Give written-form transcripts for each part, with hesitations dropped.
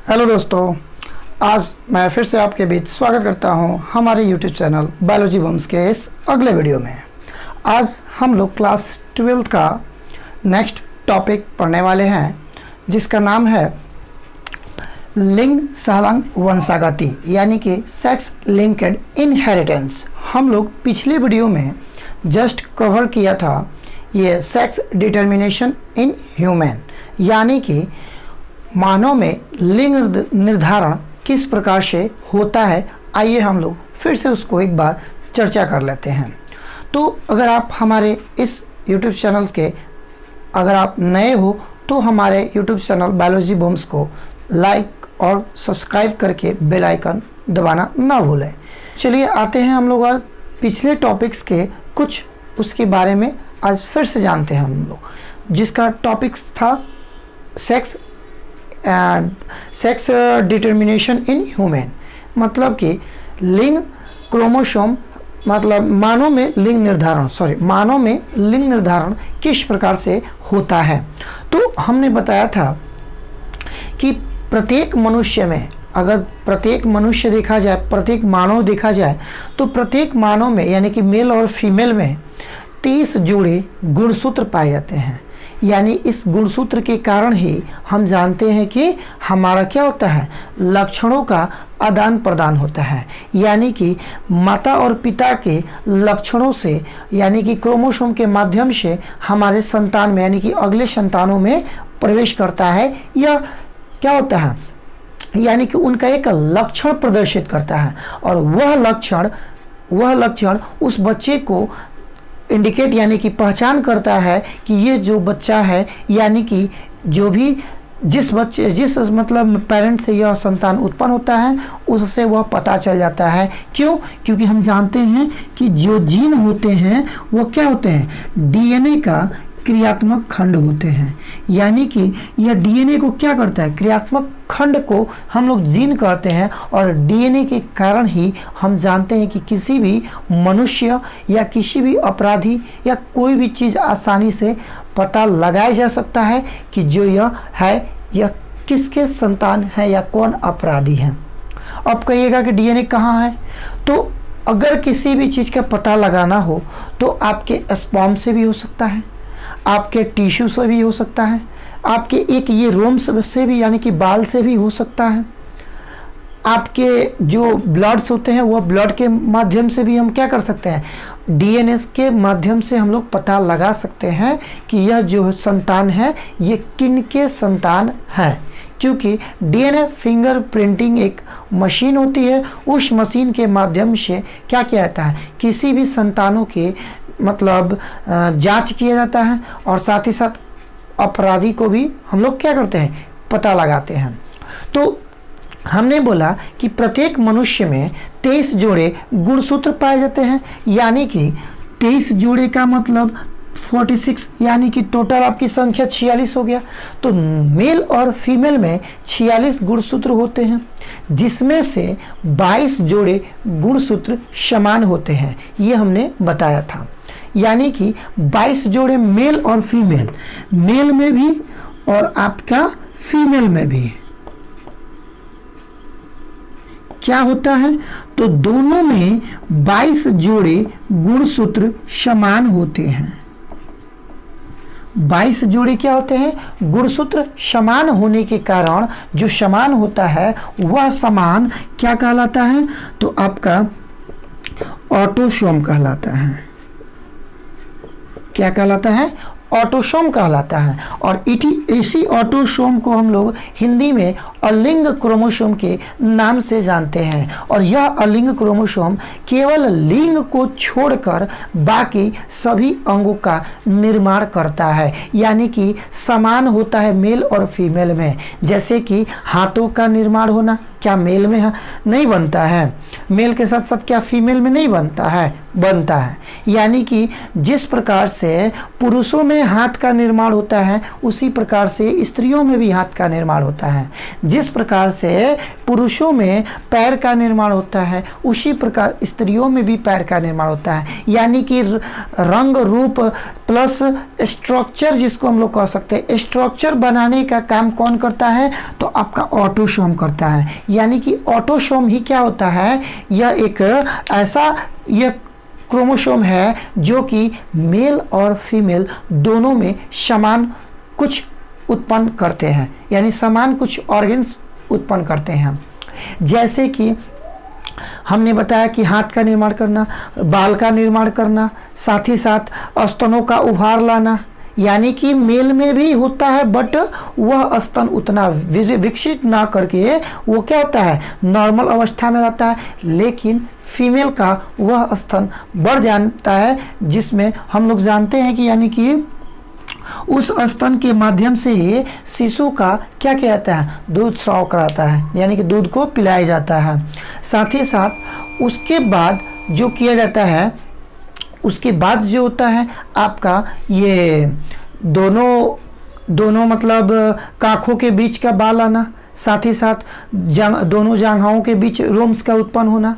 Hello दोस्तों, आज मैं फिर से आपके बीच स्वागत करता हूं हमारे YouTube चैनल बायोलॉजी बम्स के इस अगले वीडियो में। आज हम लोग क्लास 12th का नेक्स्ट टॉपिक पढ़ने वाले हैं, जिसका नाम है लिंग सहलंग वंशागति यानी कि सेक्स लिंक्ड इनहेरिटेंस। हम लोग पिछले वीडियो में जस्ट कवर किया था ये सेक्स डिटर्मिनेशन इन ह्यूमन, यानी कि मानव में लिंग निर्धारण किस प्रकार से होता है। आइए हम लोग फिर से उसको एक बार चर्चा कर लेते हैं। तो अगर आप हमारे इस YouTube चैनल के अगर आप नए हो तो हमारे YouTube चैनल बायोलॉजी बम्स को लाइक और सब्सक्राइब करके बेल आइकन दबाना ना भूलें। चलिए आते हैं हम लोग आज पिछले टॉपिक्स के कुछ उसके बारे में आज फिर से जानते हैं हम लोग, जिसका टॉपिक्स था सेक्स डिटर्मिनेशन इन ह्यूमन, मतलब कि लिंग क्रोमोसोम, मतलब मानव में लिंग निर्धारण किस प्रकार से होता है। तो हमने बताया था कि प्रत्येक मनुष्य में, अगर प्रत्येक मनुष्य देखा जाए, प्रत्येक मानव देखा जाए, तो प्रत्येक मानव में यानी कि मेल और फीमेल में 30 जोड़े गुणसूत्र पाए जाते हैं। यानी इस गुणसूत्र के कारण ही हम जानते हैं कि हमारा क्या होता है, लक्षणों का आदान प्रदान होता है। यानी कि माता और पिता के लक्षणों से यानी कि क्रोमोसोम के माध्यम से हमारे संतान में यानी कि अगले संतानों में प्रवेश करता है, या क्या होता है यानी कि उनका एक लक्षण प्रदर्शित करता है, और वह लक्षण उस बच्चे को इंडिकेट यानी कि पहचान करता है कि ये जो बच्चा है, यानी कि जो भी जिस मतलब पेरेंट से यह संतान उत्पन्न होता है उससे वह पता चल जाता है। क्यों? क्योंकि हम जानते हैं कि जो जीन होते हैं वो क्या होते हैं, डीएनए का क्रियात्मक खंड होते हैं। यानी कि यह डीएनए को क्या करता है, क्रियात्मक खंड को हम लोग जीन कहते हैं, और डीएनए के कारण ही हम जानते हैं कि किसी भी मनुष्य या किसी भी अपराधी या कोई भी चीज़ आसानी से पता लगाया जा सकता है कि जो यह है यह किसके संतान है या कौन अपराधी है। अब कहिएगा कि डीएनए कहाँ है, तो अगर किसी भी चीज़ का पता लगाना हो तो आपके स्पर्म से भी हो सकता है, आपके टिश्यू से भी हो सकता है, आपके एक ये रोम्स से भी यानी कि बाल से भी हो सकता है, आपके जो ब्लड्स होते हैं वह ब्लड के माध्यम से भी हम क्या कर सकते हैं, डीएनए के माध्यम से हम लोग पता लगा सकते हैं कि यह जो संतान है ये किनके संतान है। क्योंकि डीएनए फिंगर प्रिंटिंग एक मशीन होती है, उस मशीन के माध्यम से क्या किया जाता है, किसी भी संतानों के मतलब जांच किया जाता है, और साथ ही साथ अपराधी को भी हम लोग क्या करते हैं, पता लगाते हैं। तो हमने बोला कि प्रत्येक मनुष्य में 23 जोड़े गुणसूत्र पाए जाते हैं, यानी कि 23 जोड़े का मतलब 46, यानी कि टोटल आपकी संख्या 46 हो गया। तो मेल और फीमेल में 46 गुणसूत्र होते हैं, जिसमें से 22 जोड़े गुणसूत्र समान होते हैं, ये हमने बताया था। यानी कि 22 जोड़े मेल और फीमेल, मेल में भी और आपका फीमेल में भी क्या होता है, तो दोनों में 22 जोड़े गुणसूत्र समान होते हैं। 22 जोड़े क्या होते हैं, गुणसूत्र समान होने के कारण जो समान होता है वह समान क्या कहलाता है, तो आपका ऑटोसोम कहलाता है। क्या कहलाता है, ऑटोसोम कहलाता है। और इसी ऑटोसोम को हम लोग हिंदी में अलिंग क्रोमोसोम के नाम से जानते हैं। और यह अलिंग क्रोमोसोम केवल लिंग को छोड़कर बाकी सभी अंगों का निर्माण करता है, यानी कि समान होता है मेल और फीमेल में। जैसे कि हाथों का निर्माण होना क्या मेल में नहीं बनता है, मेल के साथ साथ क्या फीमेल में नहीं बनता है, बनता है। यानी कि जिस प्रकार से पुरुषों में में हाथ का निर्माण होता है उसी प्रकार से स्त्रियों में भी हाथ का निर्माण होता है। जिस प्रकार से पुरुषों में पैर का निर्माण होता है उसी प्रकार स्त्रियों में भी पैर का निर्माण होता है। यानी कि रंग रूप प्लस स्ट्रक्चर जिसको हम लोग कह सकते हैं, स्ट्रक्चर बनाने का काम कौन करता है? तो आपका ऑटोसोम करता है। यानी कि ऑटोसोम ही क्या होता है? यह एक ऐसा यह क्रोमोसोम है जो कि मेल और फीमेल दोनों में समान कुछ उत्पन्न करते हैं, यानी समान कुछ ऑर्गन्स उत्पन्न करते हैं। जैसे कि हमने बताया कि हाथ का निर्माण करना, बाल का निर्माण करना, साथ ही साथ स्तनों का उभार लाना, यानी कि मेल में भी होता है बट वह स्तन उतना विकसित ना करके वो क्या होता है, नॉर्मल अवस्था में रहता है। लेकिन फीमेल का वह स्तन बढ़ जाता है, जिसमें हम लोग जानते हैं कि यानी कि उस स्तन के माध्यम से शिशु का क्या किया जाता है, दूध स्राव कराता है, यानी कि दूध को पिलाया जाता है। साथ ही साथ उसके बाद जो किया जाता है, उसके बाद जो होता है आपका ये दोनों मतलब काखों के बीच का बाल आना, साथ ही साथ दोनों जांघाओं के बीच रोम्स का उत्पन्न होना,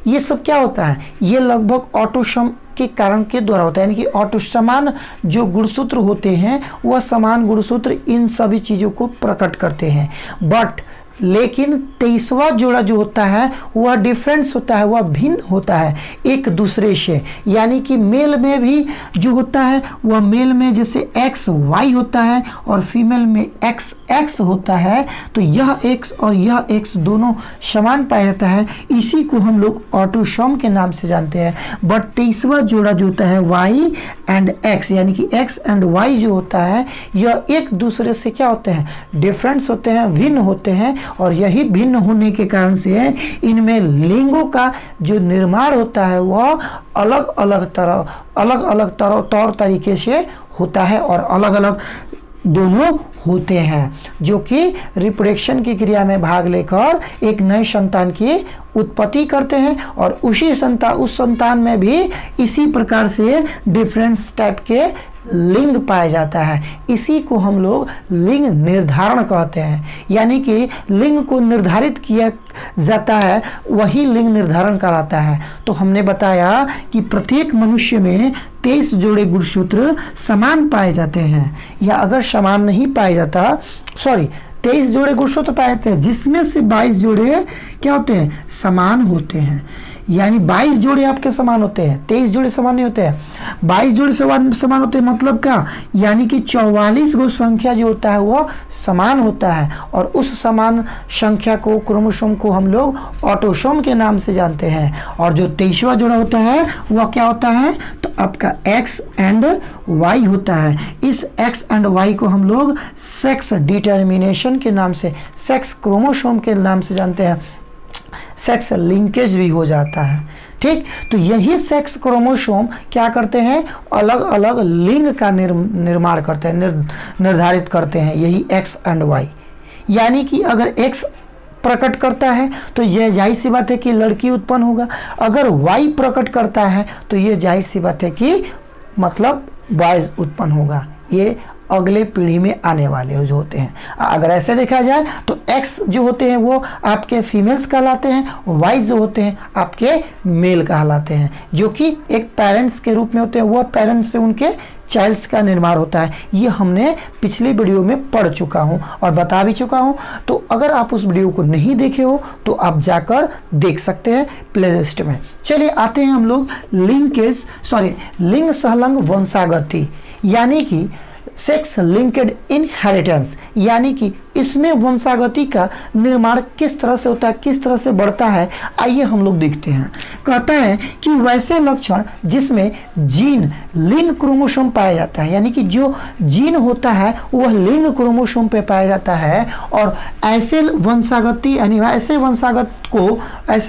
ये सब क्या होता है, ये लगभग ऑटोसोम के कारण के द्वारा होता है। यानी कि समान जो गुणसूत्र होते हैं वह समान गुणसूत्र इन सभी चीज़ों को प्रकट करते हैं। बट लेकिन 23वां जोड़ा जो होता है वह डिफरेंस होता है, वह भिन्न होता है एक दूसरे से। यानी कि मेल में भी जो होता है वह मेल में जैसे XY होता है और फीमेल में XX होता है, तो यह X और यह X दोनों समान पाया जाता है। इसी को हम लोग ऑटोसोम के नाम से जानते हैं। बट 23वां जोड़ा जो होता है Y एंड X, यानी कि X एंड Y जो होता है यह एक दूसरे से क्या होते हैं, डिफरेंस होते हैं, भिन्न होते हैं। और यही भिन्न होने के कारण से इनमें लिंगों का जो निर्माण होता है वह अलग अलग तौर तरीके से होता है और अलग अलग दोनों होते हैं, जो कि रिप्रोडक्शन की क्रिया में भाग लेकर एक नए संतान की उत्पत्ति करते हैं। और उस संतान में भी इसी प्रकार से डिफरेंस टाइप के लिंग पाया जाता है। इसी को हम लोग लिंग निर्धारण कहते हैं। यानी कि लिंग को निर्धारित किया जाता है, वही लिंग निर्धारण कहलाता है। तो हमने बताया कि प्रत्येक मनुष्य में 23 जोड़े गुणसूत्र समान पाए जाते हैं, या अगर समान नहीं पाया जाता, 23 जोड़े गुणसूत्र पाए जाते हैं, जिसमें से 22 जोड़े क्या होते हैं, समान होते हैं। यानी 22 जोड़े आपके समान होते हैं, 23 जोड़े समान नहीं होते हैं। 22 जोड़े समान होते हैं मतलब क्या, यानी कि 44 गो संख्या जो होता है वह समान होता है। और उस समान संख्या को, क्रोमोसोम को हम लोग ऑटोसोम के नाम से जानते हैं। और जो 23वां जोड़ा होता है वह क्या होता है, तो आपका X एंड Y होता है। इस X एंड Y को हम लोग सेक्स डिटर्मिनेशन के नाम से, सेक्स क्रोमोसोम के नाम से जानते हैं। सेक्स लिंकेज भी हो जाता है, ठीक। तो यही सेक्स क्रोमोसोम क्या करते हैं, अलग अलग लिंग का निर्माण करते हैं, निर्धारित करते हैं, यही X एंड Y। यानी कि अगर X प्रकट करता है तो यह जाहिर सी बात है कि लड़की उत्पन्न होगा, अगर Y प्रकट करता है तो यह जाहिर सी बात है कि मतलब बॉयज उत्पन्न होगा। ये अगले पीढ़ी में आने वाले जो होते हैं। अगर ऐसे देखा जाए तो X जो होते हैं वो आपके फीमेल्स कहलाते हैं, Y जो होते हैं आपके मेल कहलाते हैं, जो कि एक पेरेंट्स के रूप में होते हैं। वह पेरेंट्स से उनके चाइल्ड्स का निर्माण होता है। ये हमने पिछले वीडियो में पढ़ चुका हूँ और बता भी चुका हूँ। तो अगर आप उस वीडियो को नहीं देखे हो तो आप जाकर देख सकते हैं प्लेलिस्ट में। चलिए आते हैं हम लोग लिंग सहलंग वंशागति, यानी कि सेक्स लिंक्ड इनहेरिटेंस, यानी कि इसमें वंशागति का निर्माण किस तरह से होता है, किस तरह से बढ़ता है, आइए हम लोग देखते हैं। कहता है कि वैसे लक्षण जिसमें जीन लिंग क्रोमोसोम पाया जाता है, यानी कि जो जीन होता है वह लिंग क्रोमोसोम पे पाया जाता है, और ऐसे वंशागति यानी ऐसे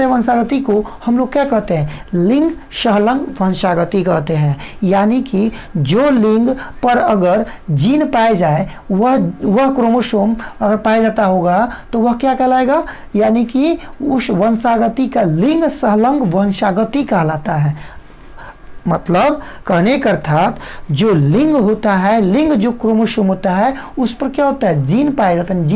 वंशागति को हम लोग क्या कहते हैं, लिंग सहलंग वंशागति कहते हैं। यानी कि जो लिंग पर अगर जीन पाया जाए, वह क्रोमोसोम अगर पाया जाता होगा तो वह क्या कहलाएगा, यानी कि उस वंशागति का लिंग सहलंग वंशागति कहलाता है। मतलब कहने का अर्थात जो लिंग होता है, लिंग जो क्रोमोसोम होता है उस पर क्या होता है, जीन पाए जाते हैं।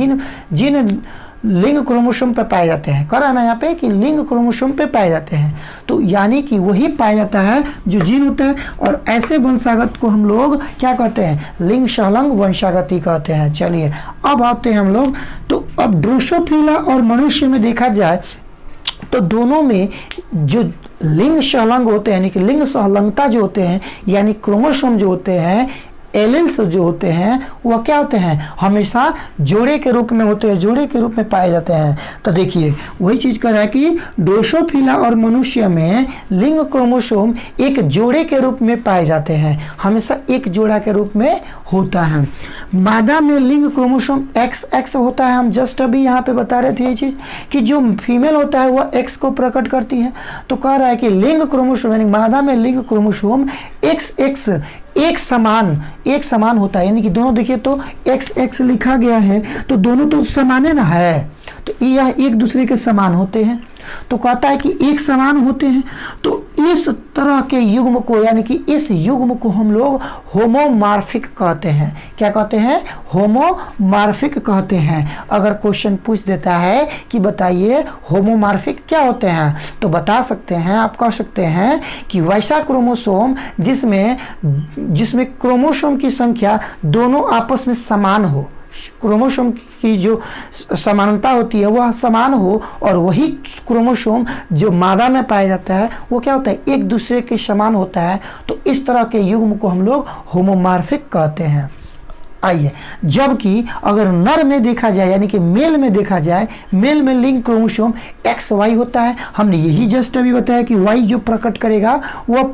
जीन लिंग क्रोमोसोम पे पाए जाते हैं। कह रहा ना यहाँ पे कि लिंग क्रोमोसोम पे पाए जाते हैं, तो यानी कि वही पाया जाता है जो जीन होता है। और ऐसे वंशागत को हम लोग क्या कहते हैं, लिंग सहलंग वंशागति कहते हैं। चलिए अब आते हैं हम लोग, तो अब ड्रोसोफिला और मनुष्य में देखा जाए तो दोनों में जो लिंग सहलंग होते हैं, यानी कि लिंग सहलंगता जो होते हैं, यानी क्रोमोसोम जो होते हैं, एलिल्स जो होते हैं, वह क्या होते हैं, हमेशा जोड़े के रूप में होते हैं, जोड़े के रूप में पाए जाते हैं। तो देखिए वही चीज़ कर रहा है कि ड्रोसोफिला और मनुष्य में लिंग क्रोमोसोम एक जोड़े के रूप में पाए जाते हैं, हमेशा एक जोड़ा के रूप में होता है। मादा में लिंग क्रोमोसोम XX होता है। हम जस्ट अभी यहाँ पे बता रहे थे ये चीज़ कि जो फीमेल होता है वह X को प्रकट करती है। तो कह रहा है कि लिंग क्रोमोसोम यानी मादा में लिंग क्रोमोसोम XX एक समान होता है, यानी कि दोनों देखिए तो XX लिखा गया है तो दोनों तो समान है ना, है तो यह एक दूसरे के समान होते हैं। तो कहता है कि एक समान होते हैं, तो इस तरह के युग्म को, यानी कि इस युग्म को हम लोग होमोमॉर्फिक कहते हैं। क्या कहते हैं, होमोमॉर्फिक कहते हैं। अगर क्वेश्चन पूछ देता है कि बताइए होमोमॉर्फिक क्या होते हैं, तो बता सकते हैं, आप कह सकते हैं कि वैसा क्रोमोसोम जिसमें क्रोमोसोम की संख्या दोनों आपस में समान हो, क्रोमोसोम की जो समानता होती है वह समान हो, और वही क्रोमोसोम जो मादा में पाया जाता है वो क्या होता है, एक दूसरे के समान होता है। तो इस तरह के युग्म को हम लोग होमोमॉर्फिक कहते हैं। आइए, जबकि अगर नर में देखा जाए, यानी कि मेल में देखा जाए, मेल में लिंग क्रोमोसोम XY होता है। हमने यही जस्ट अभी बताया कि Y जो प्रकट करेगा वह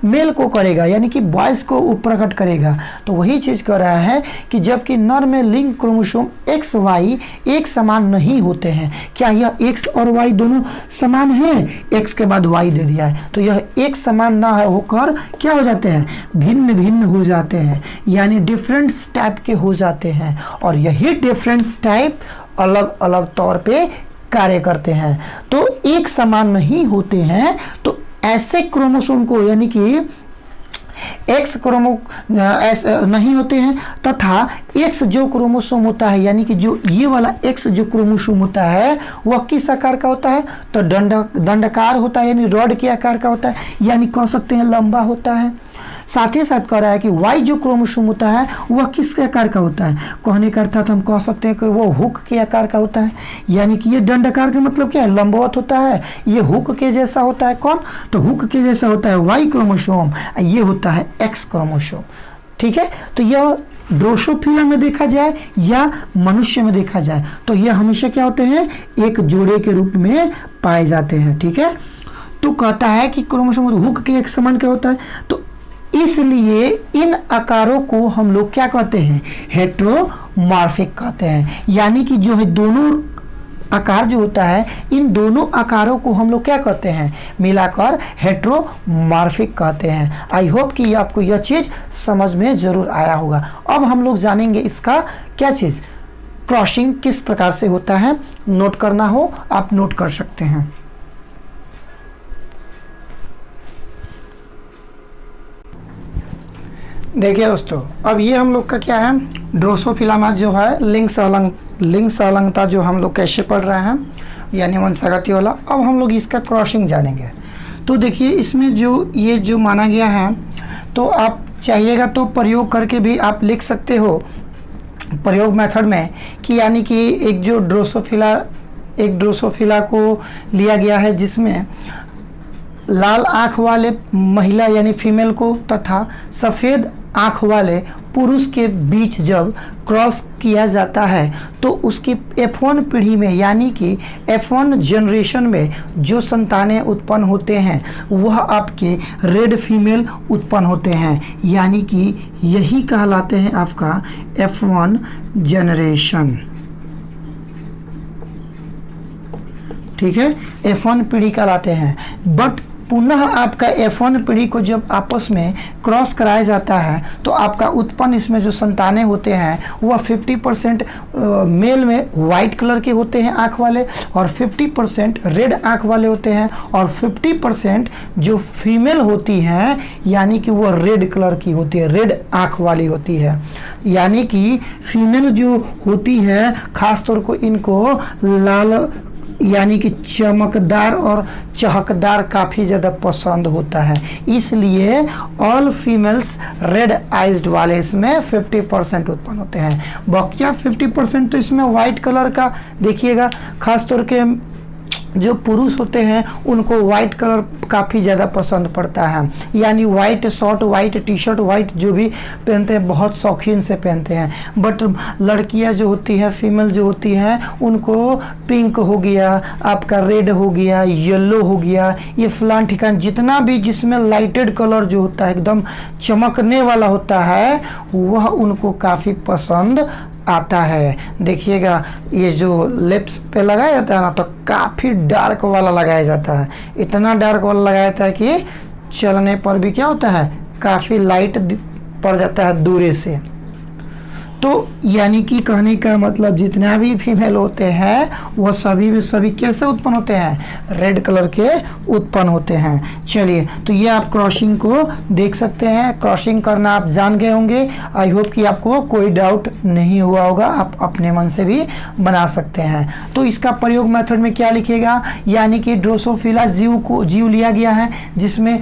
मेल को करेगा, यानी कि बॉयज को वो प्रकट करेगा। तो वही चीज़ कर रहा है कि जबकि नर में लिंग क्रोमोसोम XY एक समान नहीं होते हैं। क्या यह X और Y दोनों समान हैं? X के बाद Y दे दिया है, तो यह एक समान ना होकर क्या हो जाते हैं, भिन्न भिन्न हो जाते हैं, यानी डिफरेंट टाइप के हो जाते हैं। और यही डिफरेंस टाइप अलग अलग तौर पे कार्य करते हैं, तो एक समान नहीं होते हैं। तो ऐसे क्रोमोसोम को, यानी कि X नहीं होते हैं, तथा X जो क्रोमोसोम होता है, यानी कि जो ये वाला X जो क्रोमोसोम होता है वह किस आकार का होता है, तो दंडाकार होता है, यानी रॉड के आकार का होता है, यानी कह सकते हैं लंबा होता है। साथ ही साथ कह रहा है कि Y जो क्रोमोसोम होता है वह किस आकार का होता है, कहने का अर्थात हम कह सकते हैं कि वो हुक के आकार का होता है, यानी कि ये दंडाकार का मतलब क्या है, लंबवत होता है, ये हुक के जैसा होता है। कौन, तो हुक के जैसा होता है Y क्रोमोसोम, ये होता है X क्रोमोसोम। ठीक है, तो यह ड्रोसोफिला में देखा जाए या मनुष्य में देखा जाए तो यह हमेशा क्या होते हैं, एक जोड़े के रूप में पाए जाते हैं। ठीक है, तो कहता है कि क्रोमोसोम हुक के एक समान क्या होता है, तो इसलिए इन आकारों को हम लोग क्या कहते हैं, हेट्रोमॉर्फिक कहते हैं। यानी कि जो है दोनों आकार जो होता है, इन दोनों आकारों को हम लोग क्या कहते हैं, मिलाकर हेट्रोमॉर्फिक कहते हैं। आई होप कि आपको यह चीज़ समझ में ज़रूर आया होगा। अब हम लोग जानेंगे इसका क्या चीज़, क्रॉसिंग किस प्रकार से होता है। नोट करना हो आप नोट कर सकते हैं। देखिए दोस्तों, अब ये हम लोग का क्या है, ड्रोसोफिला में जो है लिंग सहलंगता जो हम लोग कैसे पढ़ रहे हैं, यानी वंशागति वाला। अब हम लोग इसका क्रॉसिंग जानेंगे। तो देखिए इसमें जो ये जो माना गया है, तो आप चाहिएगा तो प्रयोग करके भी आप लिख सकते हो, प्रयोग मेथड में, कि यानी कि एक ड्रोसोफिला को लिया गया है जिसमें लाल आँख वाले महिला यानी फीमेल को तथा सफ़ेद आँख वाले पुरुष के बीच जब क्रॉस किया जाता है तो उसकी F1 पीढ़ी में, यानी कि F1 जनरेशन में जो संतानें उत्पन्न होते हैं वह आपके रेड फीमेल उत्पन्न होते हैं, यानी कि यही कहलाते हैं आपका F1 जनरेशन। ठीक है, F1 पीढ़ी कहलाते हैं। बट पुनः आपका F1 पीढ़ी को जब आपस में क्रॉस कराया जाता है तो आपका उत्पन्न इसमें जो संतानें होते हैं वह 50% मेल में वाइट कलर के होते हैं आँख वाले, और 50% रेड आँख वाले होते हैं, और 50% जो फीमेल होती हैं यानी कि वो रेड कलर की होती है, रेड आँख वाली होती है। यानी कि फीमेल जो होती है खास तौर को इनको लाल यानी कि चमकदार और चहकदार काफ़ी ज़्यादा पसंद होता है, इसलिए ऑल फीमेल्स रेड आइज्ड वाले इसमें 50% उत्पन्न होते हैं। बकिया 50% तो इसमें वाइट कलर का देखिएगा, खास तौर के जो पुरुष होते हैं उनको वाइट कलर काफ़ी ज़्यादा पसंद पड़ता है, यानी white shirt, white T shirt, white जो भी पहनते हैं बहुत शौकीन से पहनते हैं। बट लड़कियां जो होती हैं, फीमेल जो होती हैं, उनको पिंक हो गया, आपका रेड हो गया, येलो हो गया, ये फलान ठिकान जितना भी जिसमें लाइटेड कलर जो होता है एकदम चमकने वाला होता है वह उनको काफ़ी पसंद आता है। देखिएगा ये जो लिप्स पे लगाया जाता है ना तो काफ़ी डार्क वाला लगाया जाता है, इतना डार्क वाला लगाया जाता है कि चलने पर भी क्या होता है काफ़ी लाइट पड़ जाता है दूर से। तो यानी कि कहने का मतलब जितना भी फीमेल होते हैं वह सभी में सभी कैसे उत्पन्न होते हैं, रेड कलर के उत्पन्न होते हैं। चलिए, तो ये आप क्रॉसिंग को देख सकते हैं, क्रॉसिंग करना आप जान गए होंगे। आई होप कि आपको कोई डाउट नहीं हुआ होगा, आप अपने मन से भी बना सकते हैं। तो इसका प्रयोग मेथड में क्या लिखेगा, यानी कि ड्रोसोफिला जीव लिया गया है जिसमें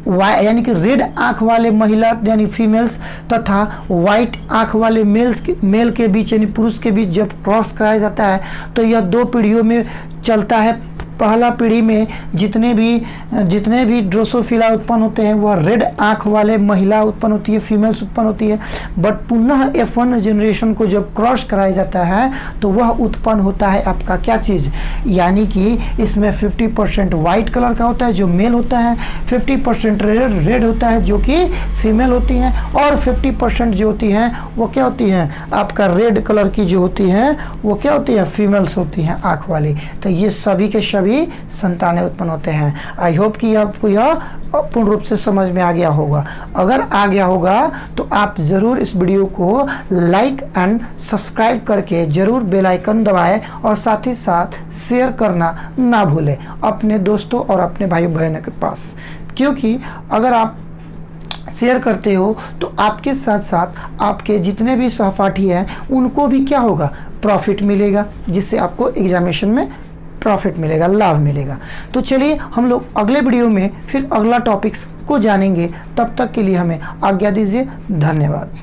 यानी कि रेड आँख वाले महिला यानी फीमेल्स तथा वाइट आँख वाले मेल के बीच यानी पुरुष के बीच जब क्रॉस कराया जाता है तो यह 2 पीढ़ियों में चलता है। पहला पीढ़ी में जितने भी ड्रोसोफिला उत्पन्न होते हैं वह रेड आँख वाले महिला उत्पन्न होती है, फीमेल्स उत्पन्न होती है। बट पुनः F1 जनरेशन को जब क्रॉस कराया जाता है तो वह उत्पन्न होता है आपका क्या चीज़, यानी कि इसमें 50% वाइट कलर का होता है जो मेल होता है, 50% रेड होता है जो कि फीमेल होती हैं, और 50% जो होती हैं वो क्या होती हैं आपका रेड कलर की जो होती हैं वो क्या होती है फीमेल्स होती हैं आँख वाली। तो ये सभी के सभी संतानें उत्पन्न होते हैं। आई होप कि आपको यह पूर्ण रूप से समझ में आ गया होगा। अगर आ गया होगा तो आप ज़रूर इस वीडियो को लाइक एंड सब्सक्राइब करके ज़रूर बेल आइकन दबाएं और साथ ही साथ शेयर करना ना भूलें अपने दोस्तों और अपने भाई बहनों के पास, क्योंकि अगर आप शेयर करते हो तो आपके साथ साथ आपके जितने भी सहपाठी हैं उनको भी क्या होगा प्रॉफिट मिलेगा, जिससे आपको एग्जामिनेशन में प्रॉफिट मिलेगा, लाभ मिलेगा। तो चलिए हम लोग अगले वीडियो में फिर अगला टॉपिक्स को जानेंगे। तब तक के लिए हमें आज्ञा दीजिए। धन्यवाद।